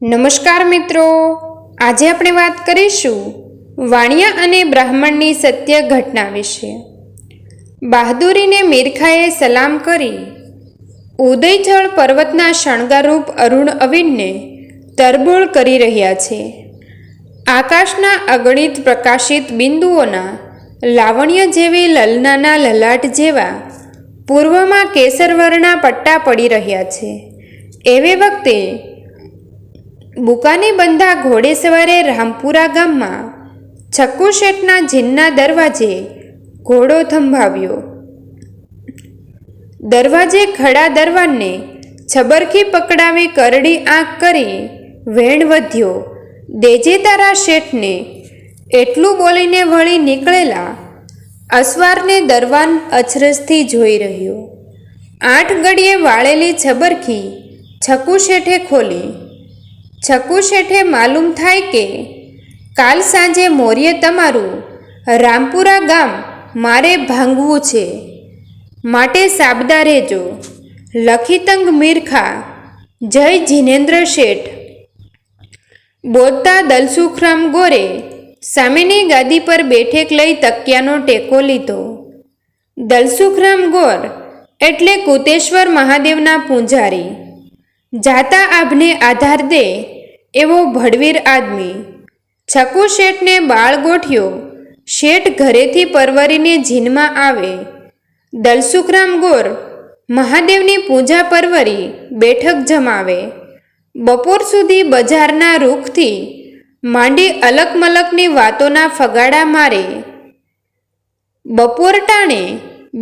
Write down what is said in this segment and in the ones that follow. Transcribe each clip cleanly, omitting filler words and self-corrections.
નમસ્કાર મિત્રો, આજે આપણે વાત કરીશું વાણિયા અને બ્રાહ્મણની સત્ય ઘટના વિશે। બહાદુરીને મીરખાએ સલામ કરી ઉદયચળ પર્વતના શણગારરૂપ અરુણ અવિનને તરબોળ કરી રહ્યા છે। આકાશના અગણિત પ્રકાશિત બિંદુઓના લાવણ્ય જેવી લલનાના લલાટ જેવા પૂર્વમાં કેસરવર્ણા પટ્ટા પડી રહ્યા છે। એવે વખતે બુકાની બંધા ઘોડેસવારે રામપુરા ગામમાં છક્કુ શેઠના જીનના દરવાજે ઘોડો થંભાવ્યો। દરવાજે ખડા દરવાનને છબરખી પકડાવી કરડી આંખ કરી વેણ વધ્યો, દેજે તારા શેઠને। એટલું બોલીને વળી નીકળેલા અસવારને દરવાન અચરજથી જોઈ રહ્યો। 8 ગડિયે વાળેલી છબરખી છક્કુ શેઠે ખોલી। છક્કુ શેઠે માલુમ થાય કે કાલ સાંજે મોર્યે તમારું રામપુરા ગામ મારે ભાંગવું છે, માટે સાબદા રહેજો। લખીતંગ મીરખા, જય જીનેન્દ્ર શેઠ। બોલતા દલસુખરામ ગોરે સામેની ગાદી પર બેઠેક લઈ તકિયાનો ટેકો લીધો। દલસુખરામ ગોર એટલે કુતેશ્વર મહાદેવના પૂંજારી, જાતા આભને આધાર દે એવો ભડવીર આદમી। છક્કુ શેઠને બાળ ગોઠ્યો, શેઠ ઘરેથી પરવરીને જીનમાં આવે। દલસુખરામ ગોર મહાદેવની પૂજા પરવરી બેઠક જમાવે। બપોર સુધી બજારના રૂખથી માંડી અલક મલકની વાતોના ફગાડા મારે। બપોર ટાણે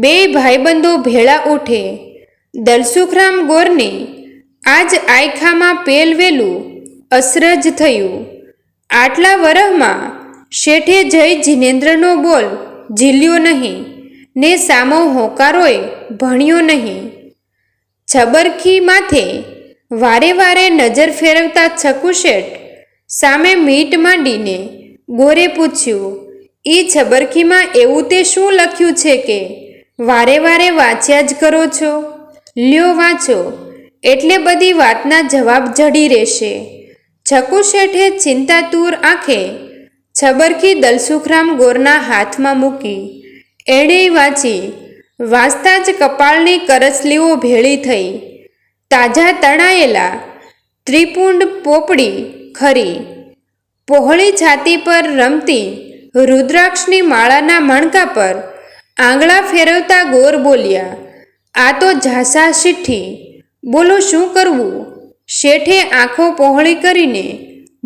બેય ભાઈબંધો ભેળા ઉઠે। દલસુખરામ ગોરની આજ આયખામાં પેલવેલું અસરજ થયું। આટલા વરહમાં શેઠે જય જીનેન્દ્રનો બોલ ઝીલ્યો નહીં ને સામો હોકારોય ભણ્યો નહીં। છબરખી માથે વારે વારે નજર ફેરવતા છક્કુ શેઠ સામે મીટ માંડીને ગોરે પૂછ્યું, ઈ છબરખીમાં એવું તે શું લખ્યું છે કે વારે વારે વાંચ્યા જ કરો છો? લ્યો વાંચો, એટલે બધી વાતના જવાબ જડી રહેશે। છક્કુ શેઠે ચિંતાતુર આંખે છબરખી દલસુખરામ ગોરના હાથમાં મૂકી। એણેય વાંચી। વાંચતા જ કપાળની કરચલીઓ ભેળી થઈ। તાજા તણાયેલા ત્રિપુંડ પોપડી ખરી। પહોળી છાતી પર રમતી રુદ્રાક્ષની માળાના મણકા પર આંગળા ફેરવતા ગોર બોલ્યા, આ તો ઝાસા ચિઠ્ઠી, બોલો શું કરવું? શેઠે આંખો પહોળી કરીને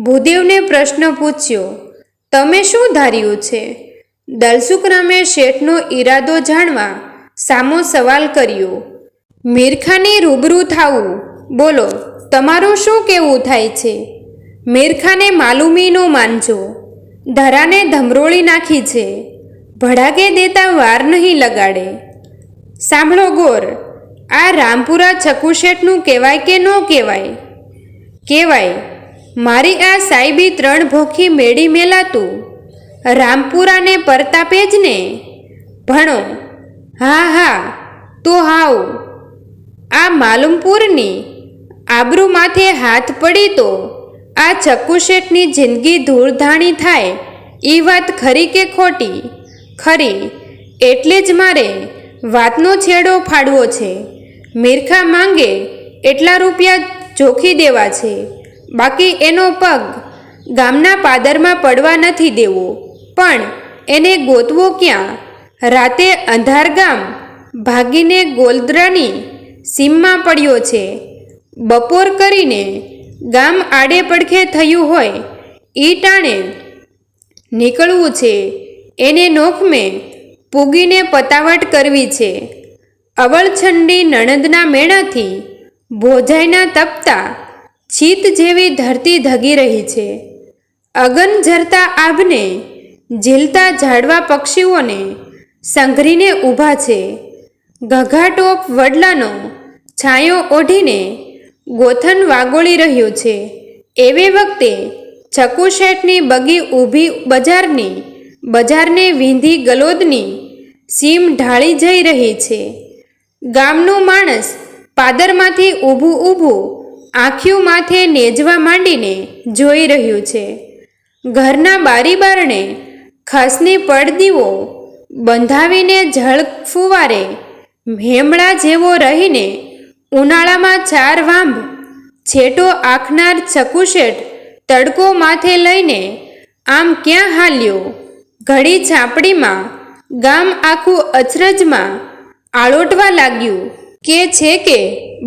ભૂદેવને પ્રશ્ન પૂછ્યો, તમે શું ધાર્યું છે? દલસુખરામે શેઠનો ઈરાદો જાણવા સામો સવાલ કર્યો। મીરખાની રૂબરૂ થાવું, બોલો તમારું શું કહેવું થાય છે? મીરખાને માલુમી નો માનજો, ધરાને ધમરોળી નાખી છે, ભડાકે દેતા વાર નહીં લગાડે। સાંભળો ગોર, આ રામપુરા છક્કુ શેઠનું કહેવાય કે ન કહેવાય? કહેવાય। મારી આ સાહેબી 3 ભોખી મેળી મેલાતું રામપુરાને પરતાપે જ ને? ભણો, હા હા તો હાવ। આ માલુમપુરની આબરૂ માથે હાથ પડી તો આ છક્કુ શેઠની જિંદગી ધૂળધાણી થાય એ વાત ખરી કે ખોટી? ખરી, એટલે જ મારે વાતનો છેડો ફાડવો છે। મીરખા માંગે એટલા રૂપિયા જોખી દેવા છે, બાકી એનો પગ ગામના પાદરમાં પડવા નથી દેવો। પણ એને ગોતવો ક્યાં? રાતે અંધાર ગામ ભાગીને ગોલદરાની સીમમાં પડ્યો છે। બપોર કરીને ગામ આડે પડખે થયું હોય ઈ ટાણે નીકળવું છે। એને નોખમે પૂગીને પતાવટ કરવી છે। અવળછંડી નણંદના મેણાથી ભોજાઈના તપતા ચિત્ત જેવી ધરતી ધગી રહી છે। અગન ઝરતા આભને ઝીલતા ઝાડવા પક્ષીઓને સંઘરીને ઊભા છે। ઘઘાટોપ વડલાનો છાંયો ઓઢીને ગોથન વાગોળી રહ્યો છે। એવે વખતે છક્કુ શેઠની બગી ઊભી બજારને વીંધી ગલોદની સીમ ઢાળી જઈ રહી છે। ગામનું માણસ પાદરમાંથી ઊભું આંખ્યું માથે નેજવા માંડીને જોઈ રહ્યું છે. ઘરના બારી બારણે ખાસની પડદીઓ બંધાવીને ઝળફુવારે ભેમડા જેવો રહીને ઉનાળામાં 4 વાંભ છેટો આખનાર છકુશેઠ તડકો માથે લઈને આમ ક્યાં હાલ્યો? ઘડી છાપડીમાં ગામ આખું અચરજમાં આળોટવા લાગ્યું કે છે કે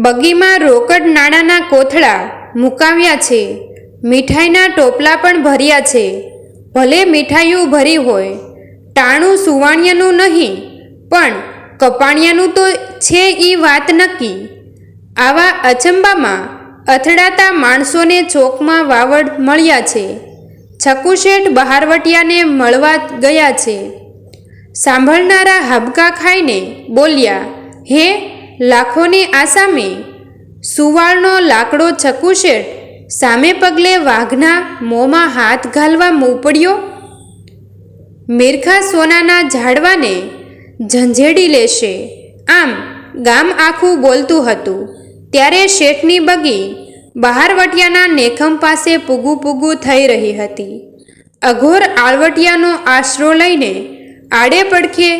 બગીમાં રોકડ નાણાંના કોથળા મુકાવ્યા છે, મીઠાઈના ટોપલા પણ ભર્યા છે. ભલે મીઠાઈઓ ભરી હોય, ટાણું સુવાણિયાનું નહીં પણ કપાણિયાનું તો છે એ વાત નક્કી. આવા અચંબામાં અથડાતા માણસોને ચોકમાં વાવડ મળ્યા છે. છકુશેઠ બહારવટિયાને મળવા ગયા છે. સાંભળનારા હાબકા ખાઈને બોલ્યા, હે લાખોની આસામે! સુવાળનો લાકડો છકુશેઠ સામે પગલે વાઘના મોંમાં હાથ ઘાલવા ઉપડ્યો. મિરખા સોનાના ઝાડવાને ઝંઝેડી લેશે, આમ ગામ આખું બોલતું હતું. ત્યારે શેઠની બગી બહારવટિયાના નેખમ પાસે પૂગું થઈ રહી હતી. અઘોર આળવટિયાનો આશરો લઈને આડે પડખે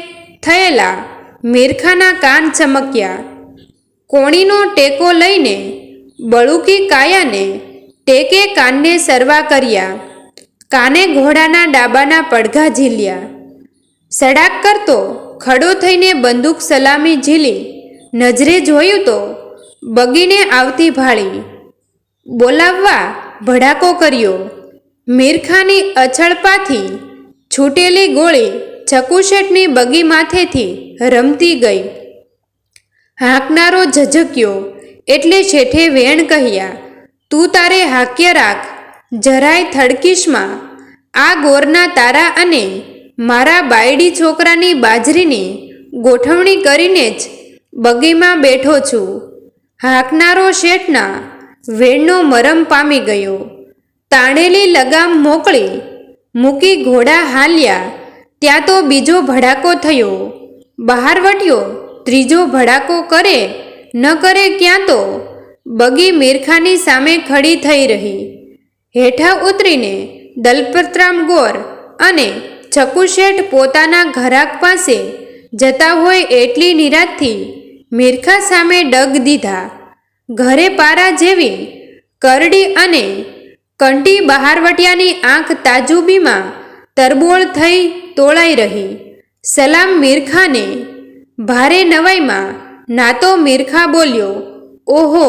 થયેલા મિરખાના કાન ચમક્યા. કોણીનો ટેકો લઈને બળુકી કાયાને ટેકે કાનને સરવા કર્યા. કાને ઘોડાના ડાબાના પડઘા ઝીલ્યા. સડાક કરતો ખડો થઈને બંદૂક સલામી ઝીલી નજરે જોયું તો બગીને આવતી ભાળી બોલાવવા ભડાકો કર્યો. મિરખાની અછળપાથી છૂટેલી ગોળી છકુશેઠની બગી માથેથી રમતી ગઈ. હાંકનારો ઝઝક્યો એટલે શેઠે વેણ કહ્યા, તું તારે હાક્ય રાખ, જરાય થડકીશમાં. આ ગોરના તારા અને મારા બાયડી છોકરાની બાજરીની ગોઠવણી કરીને જ બગીમાં બેઠો છું. હાંકનારો શેઠના વેણનો મરમ પામી ગયો. તાણેલી લગામ મોકળી મૂકી ઘોડા હાલ્યા. ત્યાં તો બીજો ભડાકો થયો. બહારવટ્યો ત્રીજો ભડાકો કરે ન કરે ક્યાં તો બગી મિરખાની સામે ખડી થઈ રહી. હેઠા ઉતરીને દલપતરામ ગોર અને છકુશેઠ પોતાના ઘરાક પાસે જતા હોય એટલી નિરાતથી મિરખા સામે ડગ દીધા. ઘરે પારા જેવી કરડી અને કંટી બહારવટિયાની આંખ તાજુબીમાં તરબોળ થઈ તોળાઈ રહી. સલામ મિરખાને! ભારે નવાઈમાં નાતો મિરખા બોલ્યો, ઓહો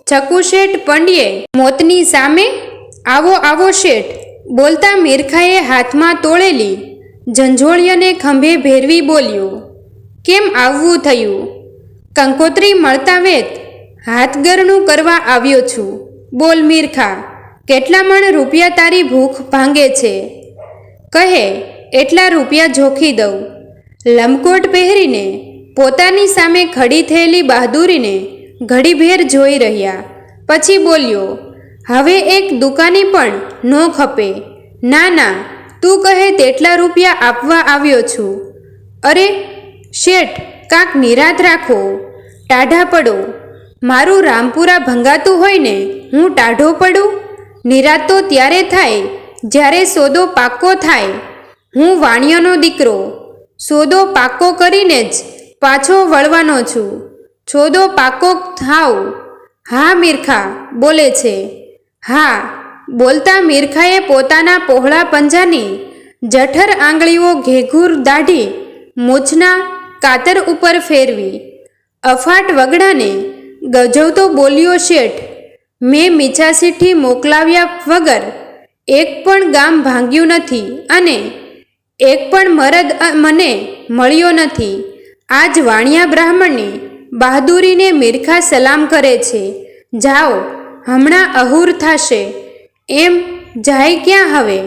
છકુશેઠ પંડ્યે મોતની સામે! આવો આવો શેઠ! બોલતા મિરખાએ હાથમાં તોળેલી ઝંઝોળિયાને ખંભે ભેરવી બોલ્યો, કેમ આવવું થયું? કંકોત્રી મળતા વેત હાથગરણું કરવા આવ્યો છું. બોલ મિરખા, કેટલા મણ રૂપિયા તારી ભૂખ ભાંગે છે? કહે એટલા રૂપિયા જોખી દઉં. લંબકોટ પહેરીને પોતાની સામે ખડી થયેલી બહાદુરીને ઘડીભેર જોઈ રહ્યા. પછી બોલ્યો, હવે એક દુકાની પણ નો ખપે. ના ના, તું કહે તેટલા રૂપિયા આપવા આવ્યો છું. અરે શેઠ, કાંક નિરાત રાખો, ટાઢા પડો. મારું રામપુરા ભંગાતું હોય ને હું ટાઢો પડું? નિરાત તો ત્યારે થાય જ્યારે સોદો પાક્કો થાય. હું વાણિયાનો દીકરો, સોદો પાક્કો કરીને જ પાછો વળવાનો છું. સોદો પાક્કો થાવ. હા મિરખા બોલે છે. હા. બોલતા મિરખાએ પોતાના પહોળા પંજાની જઠર આંગળીઓ ઘેઘૂર દાઢી મૂછના કાતર ઉપર ફેરવી. અફાટ વગડાને ગજવતો બોલ્યો, શેઠ, મેં મીઠાસીઠી મોકલાવ્યા વગર એક પણ ગામ ભાંગ્યું નથી અને એક પણ મરદ મને મળ્યો નથી. આજ વાણિયા બ્રાહ્મણની બહાદુરીને મિરખા સલામ કરે છે. જાઓ, હમણાં અહુર થશે. એમ જાય ક્યાં હવે?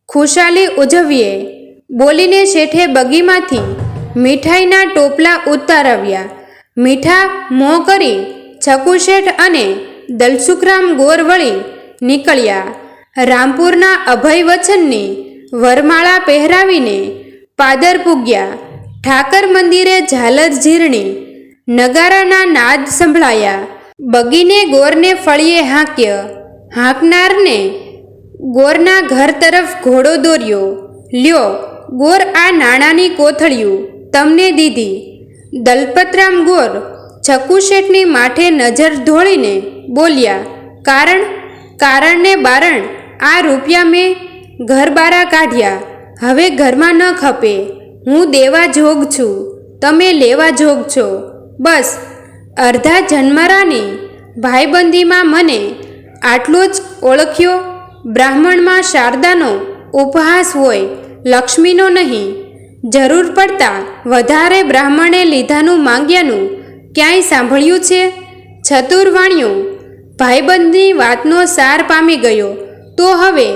ખુશાલી ઉજવીએ. બોલીને શેઠે બગીમાંથી મીઠાઈના ટોપલા ઉતારવ્યા. મીઠા મોં કરી છકુશેઠ અને દલસુખરામ ગોર વળી નીકળ્યા. રામપુરના અભય વચનની વરમાળા પહેરાવીને પાદર પૂગ્યા. ઠાકર મંદિરે ઝાલર ઝીરણી નગારાના નાદ સંભળાયા. બગીને ગોરને ફળીએ હાંક્ય, હાંકનારને ગોરના ઘર તરફ ઘોડો દોર્યો. લ્યો, ગોર આ નાણાંની કોથળિયું તમને દીધી. દલપતરામ ગોર છકુ શેઠની માથે નજર ઢોળીને બોલ્યા, કારણને બારણ આ રૂપિયા મેં ઘર બારા કાઢ્યા. હવે ઘરમાં ન ખપે. હું દેવા જોગ છું, તમે લેવા જોગ છો. બસ અડધા જન્મરાની ભાઈબંધીમાં મને આટલો જ ઓળખ્યો. બ્રાહ્મણમાં શારદાનો ઉપહાસ હોય, લક્ષ્મીનો નહીં. જરૂર પડતા વધારે બ્રાહ્મણે લીધાનું માંગ્યાનું ક્યાંય સાંભળ્યું છે? ચતુરવાણિયો ભાઈબંધની વાતનો સાર પામી ગયો. તો હવે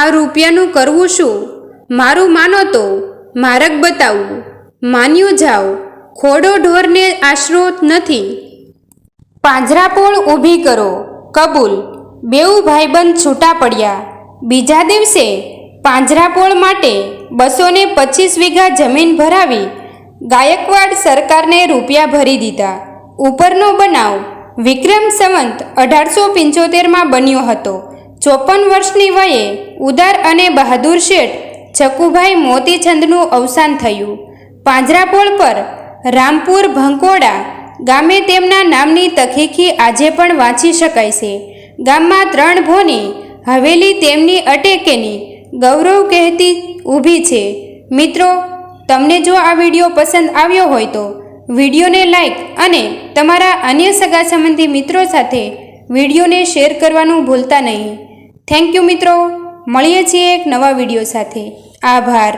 આ રૂપિયાનું કરવું શું? મારું માનો તો માર્ગ બતાવું. માન્યું જાઓ. ખોડો ઢોરને આશરો નથી. પાંજરાપોળ ઊભી કરો. કબૂલ. બેઉ ભાઈબંધ છૂટા પડ્યા. બીજા દિવસે પાંજરાપોળ માટે 225 વીઘા જમીન ભરાવી ગાયકવાડ સરકારને રૂપિયા ભરી દીધા. ઉપરનો બનાવ વિક્રમ સંવંત 1875માં બન્યો હતો. 54 વર્ષની વયે ઉદાર અને બહાદુર શેઠ છકુભાઈ મોતીચંદનું અવસાન થયું. પાંજરાપોળ પર રામપુર ભંકોડા ગામે તેમના નામની તખીકી આજે પણ વાંચી શકાય છે. ગામમાં 3 ભોની હવેલી તેમની અટેકેની ગૌરવ કહેતી ઊભી છે. મિત્રો, તમને જો આ વિડીયો પસંદ આવ્યો હોય તો વિડીયોને લાઈક અને તમારા અન્ય સગા સંબંધી મિત્રો સાથે વિડીયોને શેર કરવાનું ભૂલતા નહીં. થેન્ક યુ મિત્રો. મળીએ છીએ એક નવા વિડીયો સાથે. આભાર.